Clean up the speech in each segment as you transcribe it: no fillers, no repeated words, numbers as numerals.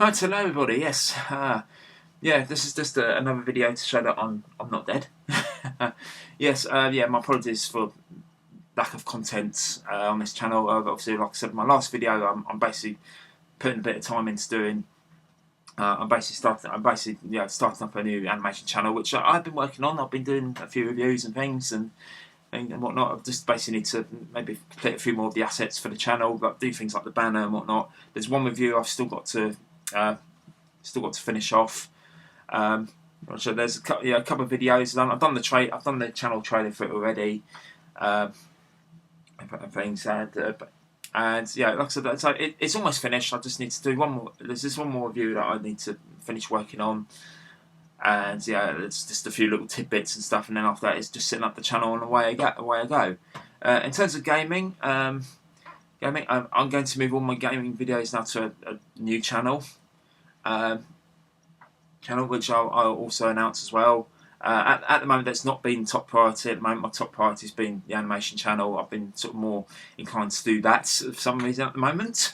Right, hello everybody. Yes, yeah, this is just another video to show that I'm not dead. Yes, yeah, my apologies for lack of content on this channel. Obviously, like I said in my last video, I'm basically putting a bit of time into doing. I'm basically starting up a new animation channel, which I've been working on. I've been doing a few reviews and things and whatnot. I just basically need to maybe complete a few more of the assets for the channel, but do things like the banner and whatnot. There's one review I've still got to finish off. So there's a couple of videos. I've done the channel trailer for it already. Things and yeah, like I said, so it's almost finished. I just need to do one more. There's just one more review that I need to finish working on, and yeah, it's just a few little tidbits and stuff. And then after that, it's just setting up the channel and away I go. In terms of gaming, I'm going to move all my gaming videos now to a new channel. Which I'll also announce as well. At the moment, that's not been top priority. At the moment, my top priority has been the animation channel. I've been sort of more inclined to do that for some reason at the moment.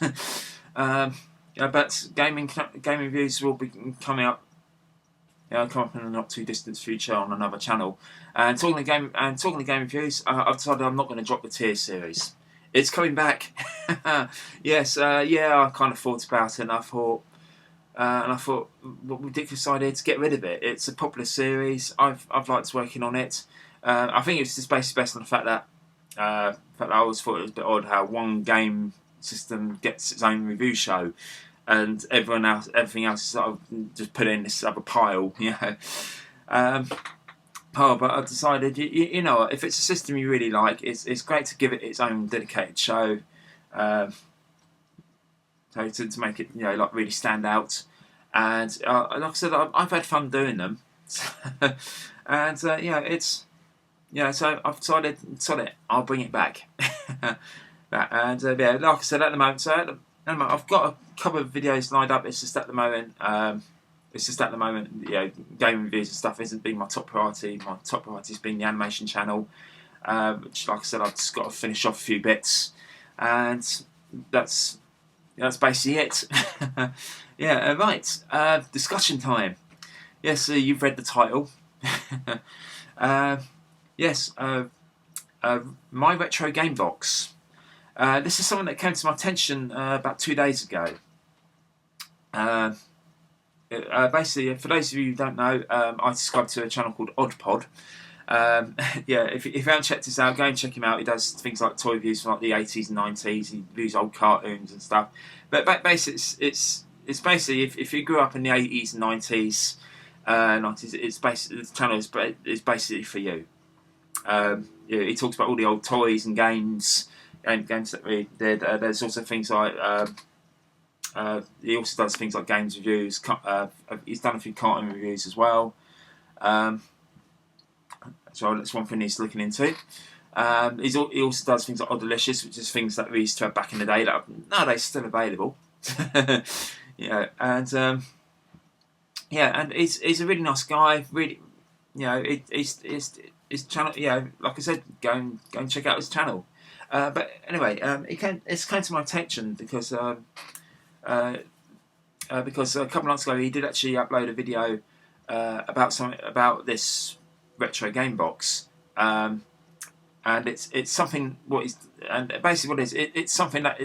Yeah, but gaming reviews will be coming up. Yeah, come up in the not too distant future on another channel. And talking the game reviews, I've decided I'm not going to drop the tier series. It's coming back. Yes, yeah, I kind of thought about it, and I thought. What ridiculous idea to get rid of it. It's a popular series. I've liked working on it. I think it's just basically based on the fact that I always thought it was a bit odd how one game system gets its own review show, and everything else is sort of just put in this other pile. You know. But I decided, you know, if it's a system you really like, it's great to give it its own dedicated show. So to make it, you know, like really stand out, and like I said, I've had fun doing them, and yeah, it's so I've decided I'll bring it back, and yeah, like I said, at the moment, I've got a couple of videos lined up. It's just at the moment, you know, game reviews and stuff isn't being my top priority. My top priority has been the animation channel, which, like I said, I've just got to finish off a few bits, and that's basically it. Yeah, right. Discussion time. Yes, you've read the title. Yes, my retro game box. This is something that came to my attention about 2 days ago. Basically, for those of you who don't know, I subscribe to a channel called Oddpod. Yeah, if you haven't checked this out, go and check him out. He does things like toy reviews from like the 80s and 90s. He reviews old cartoons and stuff. But basically, it's basically if you grew up in the 80s and 90s, it's basically the channel is basically for you. Yeah, he talks about all the old toys and games that we did. There's also things like he also does things like games reviews. He's done a few cartoon reviews as well. So that's one thing he's looking into. He also does things like Odd Delicious, which is things that we used to have back in the day that are nowadays still available. Yeah, and yeah, and he's a really nice guy. Really, you know, his channel. You know, like I said, go and check out his channel. But anyway, it's came to my attention because a couple of months ago he did actually upload a video about this retro game box, and it's something it's something that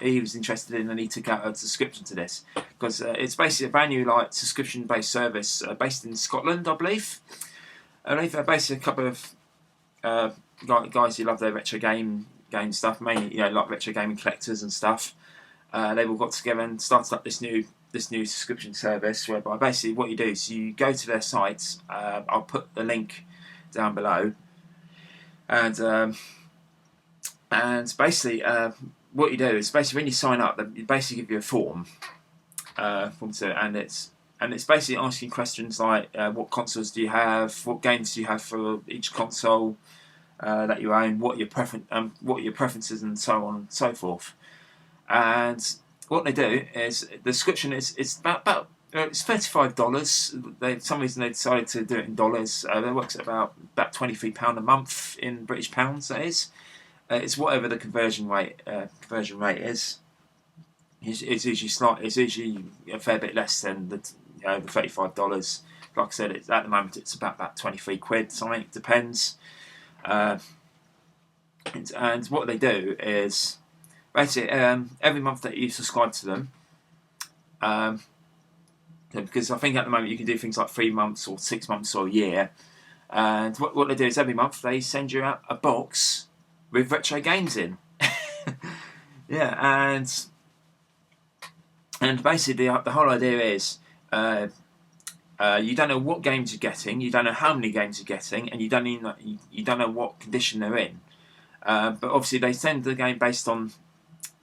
he was interested in, and he took out a subscription to this because it's basically a brand new like subscription based service based in Scotland, I believe. Basically a couple of guys who love their retro game stuff, mainly, you know, like retro gaming collectors and stuff. They've all got together and started up this new subscription service, whereby basically what you do is you go to their site. I'll put the link down below, and basically what you do is basically when you sign up, they basically give you a form, and it's basically asking questions like what consoles do you have, what games do you have for each console that you own, what are your preferences, and so on and so forth. And what they do is the subscription it's about it's $35. For some reason they decided to do it in dollars. That works at about £23 a month in British pounds. That is, it's whatever the conversion rate is. it's usually a fair bit less than the the $35. Like I said, at the moment it's about 23 quid. Something, it depends. And what they do is basically every month that you subscribe to them, because I think at the moment you can do things like 3 months or 6 months or a year. And what they do is every month they send you out a box with retro games in. Yeah, and basically the whole idea is you don't know what games you're getting, you don't know how many games you're getting, and you don't know what condition they're in. But obviously they send the game based on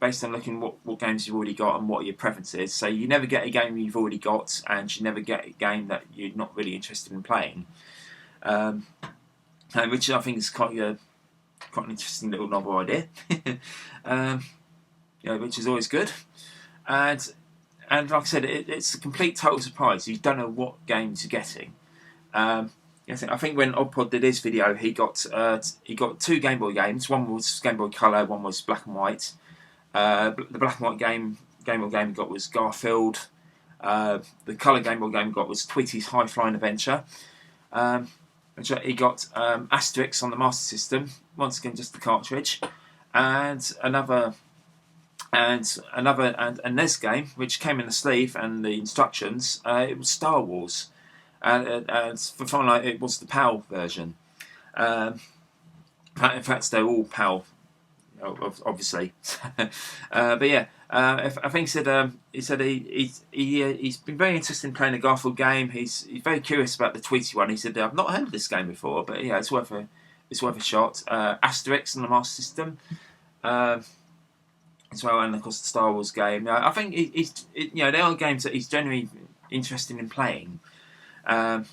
looking what games you've already got and what your preference is. So you never get a game you've already got, and you never get a game that you're not really interested in playing. Which I think is quite an interesting little novel idea. Which is always good. And like I said, it's a complete total surprise. You don't know what games you're getting. I think when Oddpod did his video, he got 2 Game Boy games. One was Game Boy Color, one was black and white. The black and white Game Boy game he got was Garfield. The Color Game Boy game he got was Tweety's High Flying Adventure. He got Asterix on the Master System. Once again, just the cartridge, and a NES game which came in the sleeve and the instructions. It was Star Wars, and for fun, it was the PAL version. In fact, they're all PAL, obviously. But yeah, I think he said he's been very interested in playing a Garfield game. He's very curious about the Tweety one. He said, I've not heard of this game before, but yeah, it's worth a shot. Asterix on the Master System. As well, and of course the Star Wars game. I think they are games that he's generally interested in playing, and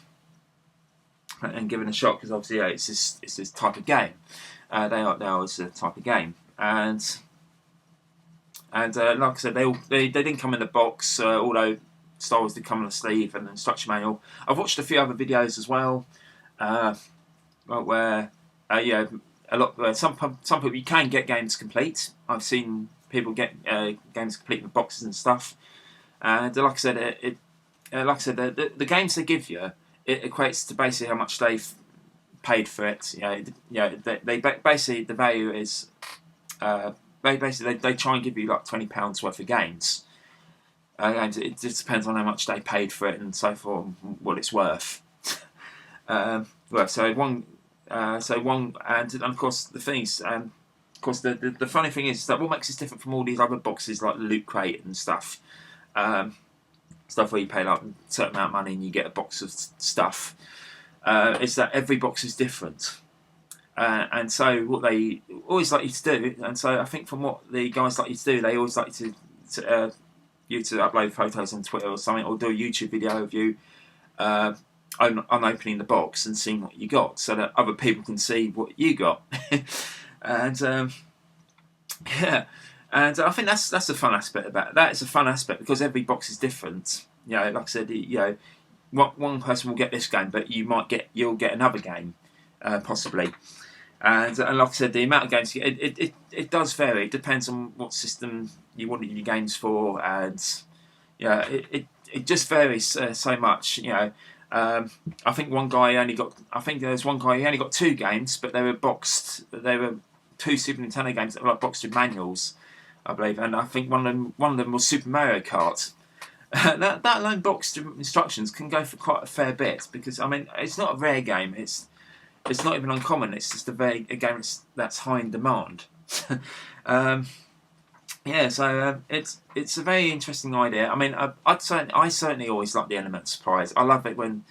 giving a shot, because obviously it's this type of game. They are this type of game, and like I said, they didn't come in the box, although Star Wars did come in the sleeve and the instruction manual. I've watched a few other videos as well, where a lot some people, you can get games complete. I've seen people get games complete with boxes and stuff, and like I said, the games they give you, it equates to basically how much they've paid for it. They basically, the value is they try and give you like £20 worth of games. It just depends on how much they paid for it and so forth, and what it's worth. And of course the things, of course the funny thing is that what makes this different from all these other boxes like the Loot Crate and stuff, stuff where you pay like a certain amount of money and you get a box of stuff, is that every box is different. And so what they always like you to do, and so I think from what the guys like you to do, they always like you to upload photos on Twitter or something, or do a YouTube video of you opening the box and seeing what you got, so that other people can see what you got. And and I think that's a fun aspect about it. That is a fun aspect, because every box is different. Like I said, one person will get this game, but you'll get another game, possibly. And like I said, the amount of games you get, it does vary. It depends on what system you want your games for, and it just varies so much. I think one guy only got. I think there was one guy who only got 2 games, but they were boxed. They were 2 Super Nintendo games that were like boxed with manuals, I believe. And I think one of them was Super Mario Kart. that alone, boxed instructions can go for quite a fair bit, because I mean it's not a rare game. It's not even uncommon. It's just a game that's high in demand. So it's a very interesting idea. I mean, I certainly always like the element of surprise. I love it when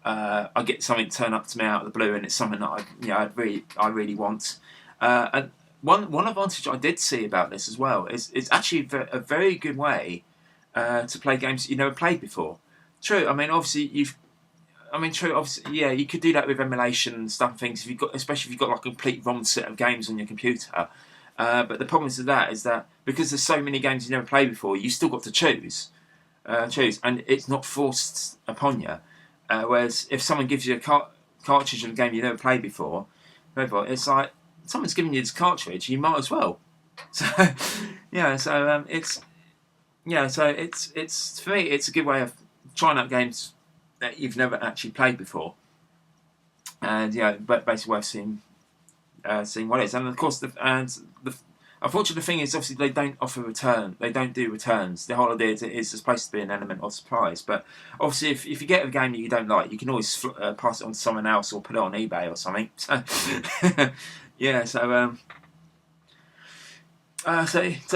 I get something turn up to me out of the blue, and it's something that I really want. And one advantage I did see about this as well is it's actually a very good way to play games you never played before. True. I mean, obviously you could do that with emulation and stuff and things, especially if you've got like a complete ROM set of games on your computer. But the problem with that is that because there's so many games you never played before, you still got to choose, and it's not forced upon you. Whereas if someone gives you a cartridge of a game you never played before, it's like someone's giving you this cartridge, you might as well. So it's yeah, so it's for me, it's a good way of trying out games that you've never actually played before, and but basically way of seeing what it is. And of course, the unfortunate thing is obviously they don't offer return. They don't do returns. The whole idea is supposed to be an element of surprise. But obviously, if you get a game that you don't like, you can always pass it on to someone else or put it on eBay or something. So yeah, so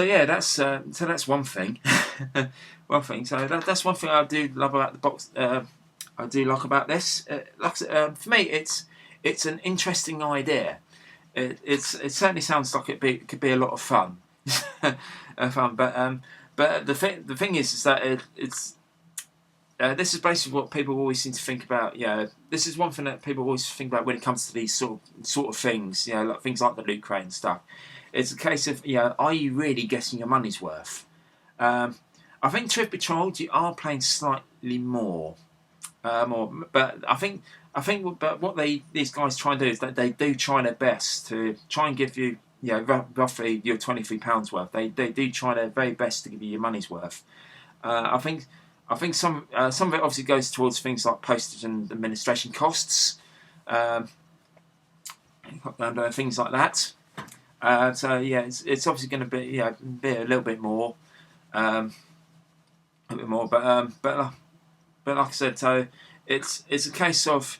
yeah, that's one thing. One thing. So that's one thing I do love about the box. I do like about this. For me, it's an interesting idea. It certainly sounds like it could be a lot of fun, but the thing is that it's this is basically what people always seem to think about. This is one thing that people always think about when it comes to these sort of things. Like things like the loot crate and stuff. It's a case of are you really getting your money's worth? I think, truth be told, you are playing slightly more. But but what these guys try and do is that they do try their best to try and give you roughly your £23 worth. They do try their very best to give you your money's worth. I think some of it obviously goes towards things like postage and administration costs, and things like that. So yeah, it's obviously going to be a little bit more, but like I said, so it's a case of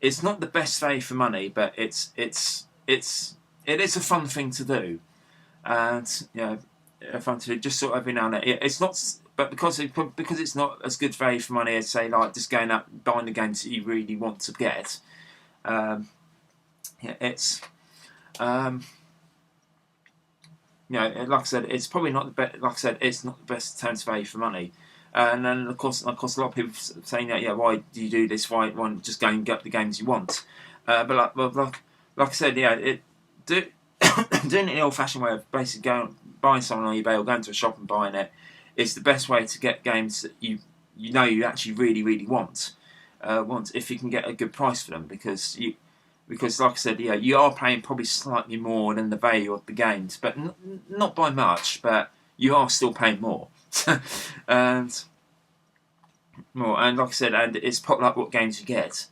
it's not the best value for money, but it is a fun thing to do, and fun to do just sort of every now and then. It's not, but because it's not as good value for money as say like just going out and buying the games that you really want to get. It's like I said, it's probably not the best. Like I said, it's not the best terms value for money. And then of course, a lot of people saying that, why do you do this? Why not just go and get the games you want? But like I said, doing it the old-fashioned way of basically buying something on eBay or going to a shop and buying it is the best way to get games that you actually really want if you can get a good price for them, because like I said, you are paying probably slightly more than the value of the games, but not by much, but you are still paying more. and like I said, and it's popped up what games you get.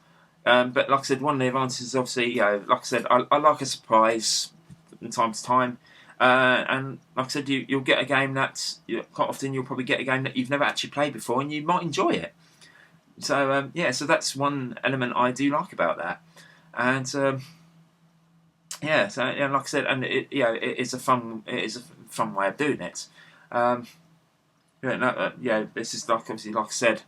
But like I said, one of the advantages is obviously, like I said, I like a surprise from time to time. And like I said, you'll get a game that quite often you'll probably get a game that you've never actually played before, and you might enjoy it. So so that's one element I do like about that. And so like I said, and it is a fun way of doing it. This is like obviously, like I said,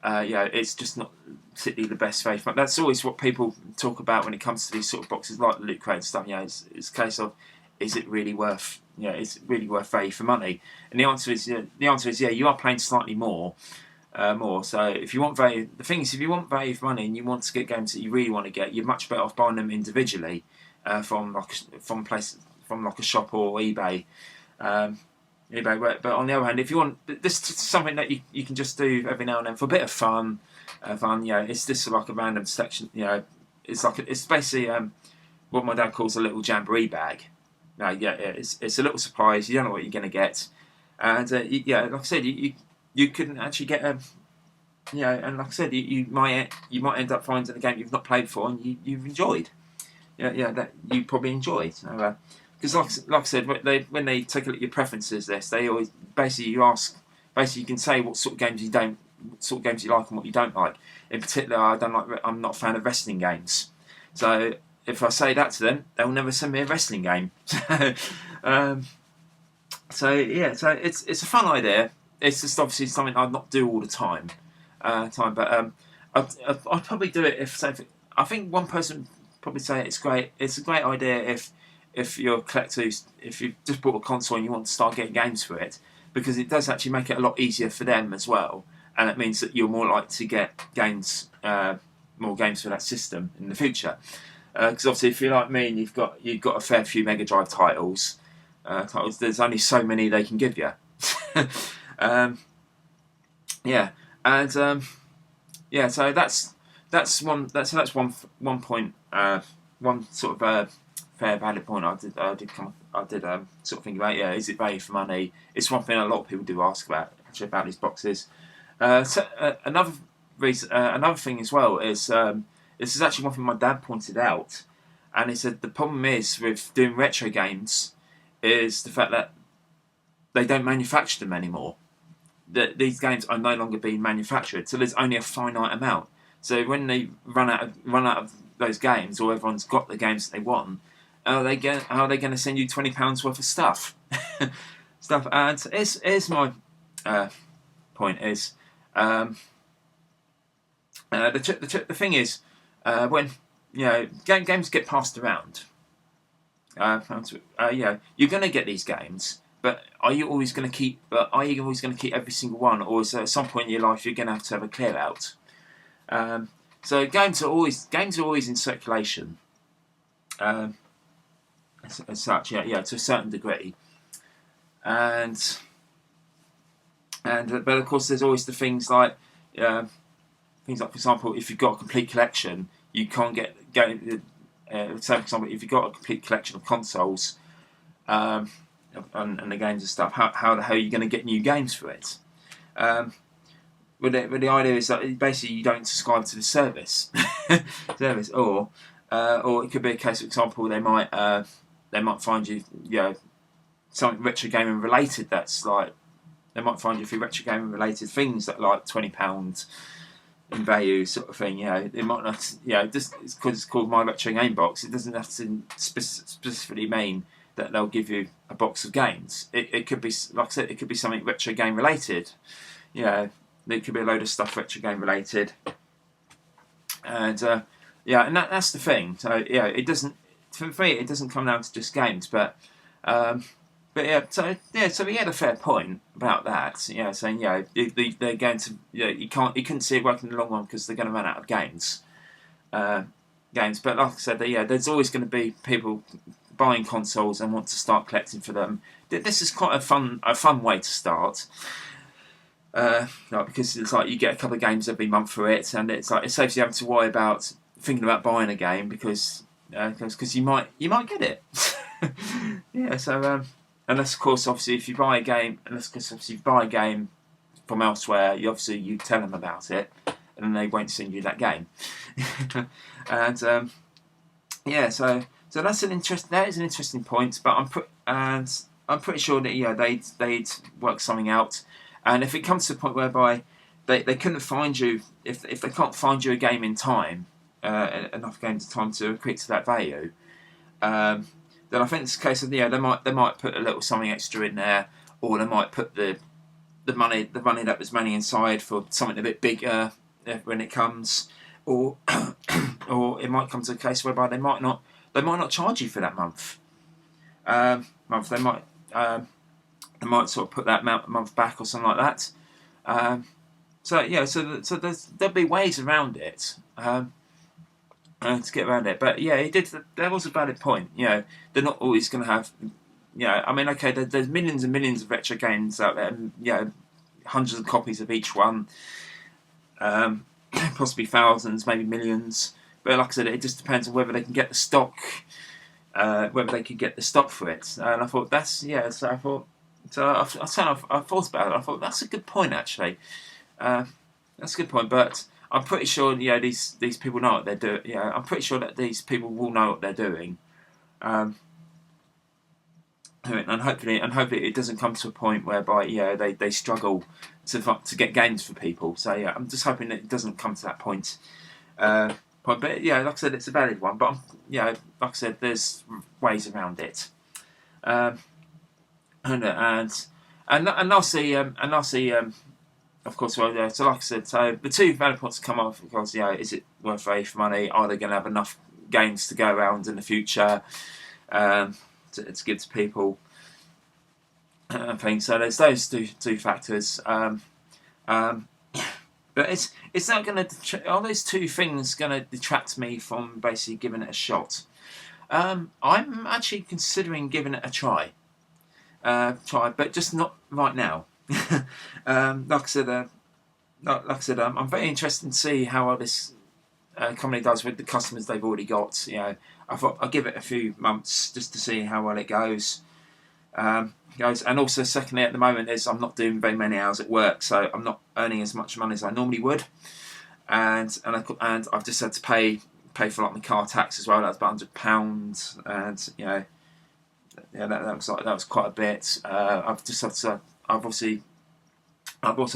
it's just not particularly the best faith. But that's always what people talk about when it comes to these sort of boxes like the loot crate and stuff. It's a case of, is it really worth? Is it really worth value for money? And the answer is you are paying slightly more. So if you want value, the thing is, if you want value for money and you want to get games that you really want to get, you're much better off buying them individually from a shop or eBay. But on the other hand, if you want this is something that you can just do every now and then for a bit of fun, it's just like a random section. It's basically what my dad calls a little jamboree bag. It's a little surprise. You don't know what you're going to get, and like I said, you couldn't actually get and like I said, you might end up finding a game you've not played before and you've enjoyed. That you probably enjoyed. Because like I said, when they take a look at your preferences list, they always you can say what sort of games you like and what you don't like. In particular, I'm not a fan of wrestling games. So if I say that to them, they'll never send me a wrestling game. So it's a fun idea. It's just obviously something I'd not do all the time. But I'd probably do it I think one person probably say it's great. It's a great idea if you're a collector, if you've just bought a console and you want to start getting games for it, because it does actually make it a lot easier for them as well, and it means that you're more likely to get more games for that system in the future. Because obviously, if you're like me and you've got a fair few Mega Drive titles, there's only so many they can give you. So that's one point, one sort of fair valid point I did sort of think about, is it value for money? It's one thing a lot of people do ask about, actually, about these boxes. Another reason, another thing as well is this is actually one thing my dad pointed out, and he said the problem is with doing retro games is the fact that they don't manufacture them anymore. That these games are no longer being manufactured, so there's only a finite amount. So when they run out of those games, or everyone's got the games that they want, how are they going to send you £20 worth of stuff? And here's my point is, the thing is, when games get passed around, you're going to get these games. But are you always going to keep? Every single one, or is there at some point in your life you're going to have a clear out? So games are always in circulation, as such, to a certain degree, and but of course there's always the things like for example, if you've got a complete collection, you can't say for example, if you've got a complete collection of consoles. And the games and stuff, how the hell are you going to get new games for it? But the idea is that basically you don't subscribe to the service, or it could be a case, for example, they might find you, something retro gaming related. That's like they might find you a few retro gaming related things that are like £20 in value, sort of thing. It might not, just because it's called My Retro Game Box, it doesn't have to specifically mean that they'll give you a box of games. It could be, like I said, it could be something retro game related. There could be a load of stuff retro game related. And and that's the thing. So it doesn't, for me, it doesn't come down to just games, so he had a fair point about that. Saying they're going to, you couldn't see it working in the long run because they're going to run out of games. But like I said, there's always going to be people buying consoles and want to start collecting for them. This is quite a fun way to start, because it's like you get a couple of games every month for it, and it's like it saves you having to worry about thinking about buying a game because you might get it. Unless of course obviously if you buy a game, from elsewhere, you tell them about it, and then they won't send you that game. So that is an interesting point, but I'm pretty sure that they'd work something out, and if it comes to the point whereby they couldn't find you, if they can't find you a game in time, enough games in time to equate to that value, then I think it's a case of they might put a little something extra in there, or they might put the money that was money inside for something a bit bigger when it comes, or or it might come to a case whereby they might not charge you for that month. They might sort of put that month back or something like that. So there'll be ways around it to get around it. But there was a valid point. They're not always going to have. There's millions and millions of retro games out there. Hundreds of copies of each one. Possibly thousands, maybe millions. But like I said, it just depends on whether they can get the stock, for it. And I thought I thought about it. I thought that's a good point actually. That's a good point. But I'm pretty sure these people know what they're doing. I'm pretty sure that these people will know what they're doing. And hopefully it doesn't come to a point whereby they struggle to get games for people. So I'm just hoping that it doesn't come to that point. But like I said, it's a valid one. But like I said, there's ways around it. And I'll see. Of course, so like I said, so the two valid points come off because is it worth value for money? Are they going to have enough games to go around in the future to give to people? Things. So there's those two factors. But it's not going to. Are those two things going to detract me from basically giving it a shot? I'm actually considering giving it a try. But just not right now. Like I said, I'm very interested to see how this company does with the customers they've already got. I thought I'll give it a few months just to see how well it goes. Guys, and also secondly, at the moment is I'm not doing very many hours at work, so I'm not earning as much money as I normally would, and I've just had to pay for like my car tax as well. That's about £100, and you know, yeah, that was quite a bit. I've just had to, I've also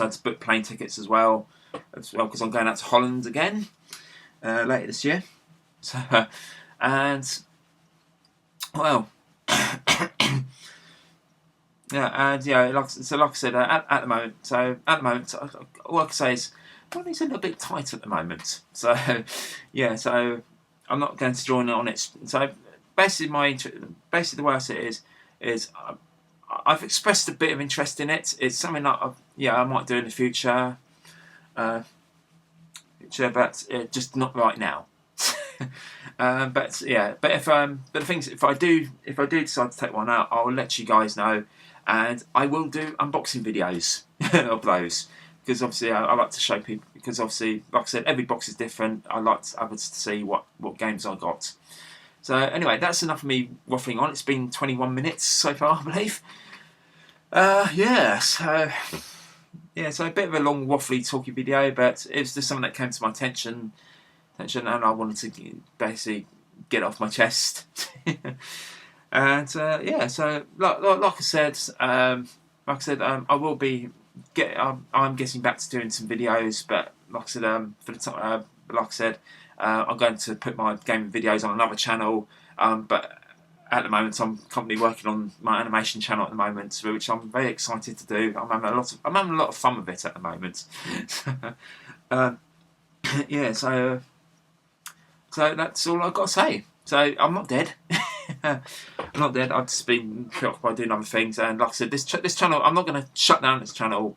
had to book plane tickets as well because I'm going out to Holland again later this year. So, and well. Yeah, and yeah, like I said, at the moment, all I can say is money's a little bit tight at the moment. So, yeah, so I'm not going to join on it. So basically, the way I see it is I've expressed a bit of interest in it. It's something that I might do in the future, but just not right now. But the things if I do decide to take one out, I'll let you guys know. And I will do unboxing videos of those because obviously I like to show people, because obviously, like I said, every box is different. I like others to see what games I got. So anyway, that's enough of me waffling on. It's been 21 minutes so far, I believe. So a bit of a long waffly talky video, but it was just something that came to my attention, and I wanted to basically get it off my chest. And so like I said, I will be I'm getting back to doing some videos, but like I said, I'm going to put my gaming videos on another channel. But at the moment, I'm currently working on my animation channel at the moment, which I'm very excited to do. I'm having a lot of fun with it at the moment. So that's all I've got to say. So I'm not dead. I'm not dead. I've just been preoccupied doing other things, and like I said, this channel, I'm not going to shut down this channel.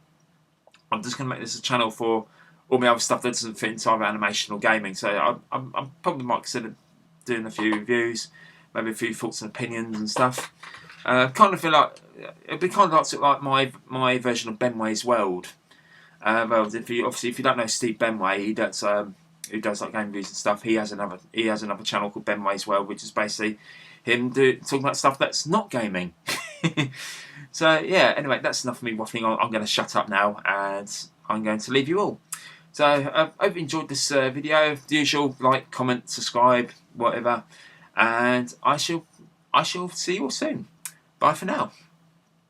I'm just going to make this a channel for all my other stuff that doesn't fit into either animation or gaming. So I probably might consider doing a few reviews, maybe a few thoughts and opinions and stuff. Kind of feel like it'd be kind of like my version of Benway's World. Well, if you don't know Steve Benway, who does like game reviews and stuff, he has another channel called Benway's World, which is basically him talking about stuff that's not gaming. So yeah, anyway, that's enough of me waffling on. I'm going to shut up now, and I'm going to leave you all. So I hope you enjoyed this video. The usual, like, comment, subscribe, whatever, and I shall see you all soon. Bye for now.